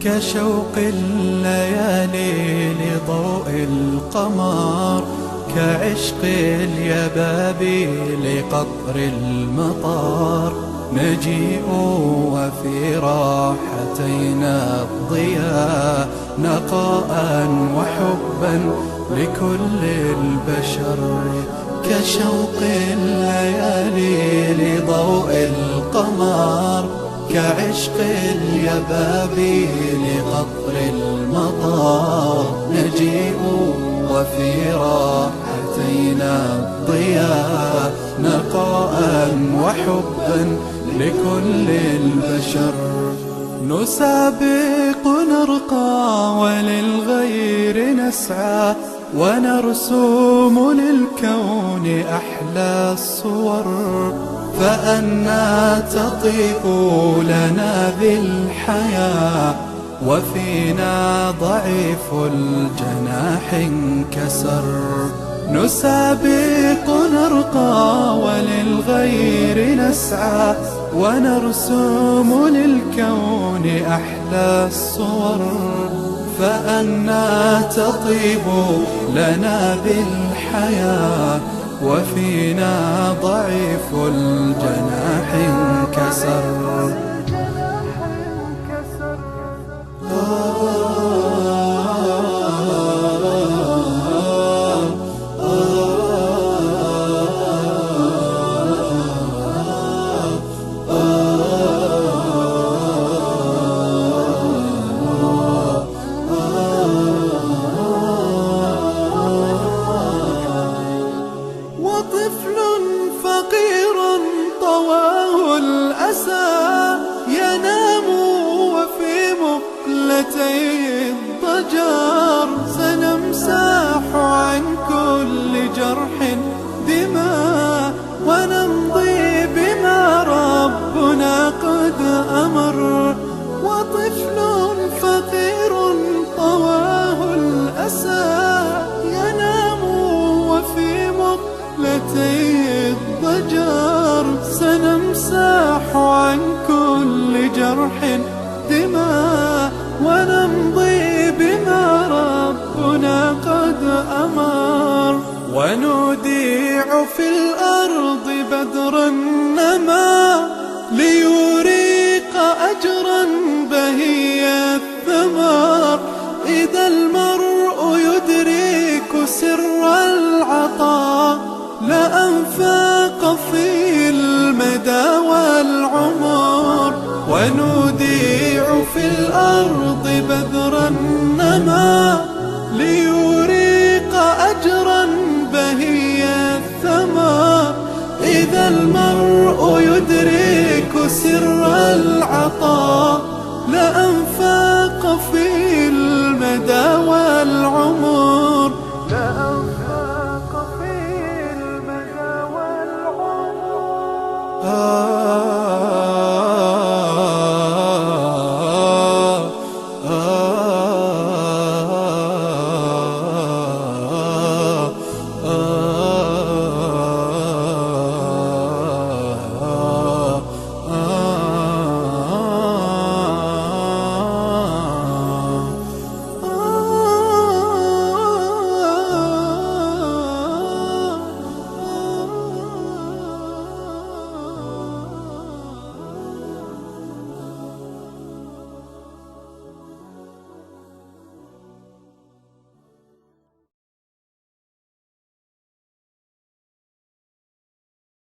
كشوق الليالي لضوء القمر، كعشق اليبابي لقطر المطر. نجيء وفي راحتينا الضياء، نقاء وحبا لكل البشر. كشوق الليالي لضوء القمر، كعشق اليبابي لقطر المطر. نجيء وفي راحتينا الضياء، نقاء وحبا لكل البشر. نسابق نرقى وللغير نسعى، ونرسم للكون أحلى الصور. فأنى تطيب لنا بالحياة، وفينا ضعيف الجناح انكسر. نسابق نرقى وللغير نسعى، ونرسم للكون أحلى الصور. فأنى تطيب لنا بالحياة، وفينا ضعيف الجناح انكسر. ينام وفي مقلتي الضجر. سنمسح عن كل جرح دماء، ونمضي بما ربنا قد أمر. وطفل فقير طواه الأسى، ينام وفي مقلتي الضجر. سنمسح عن كل جرح دماء، ونمضي بما ربنا قد أمر. ونوديع في الأرض بدر النما،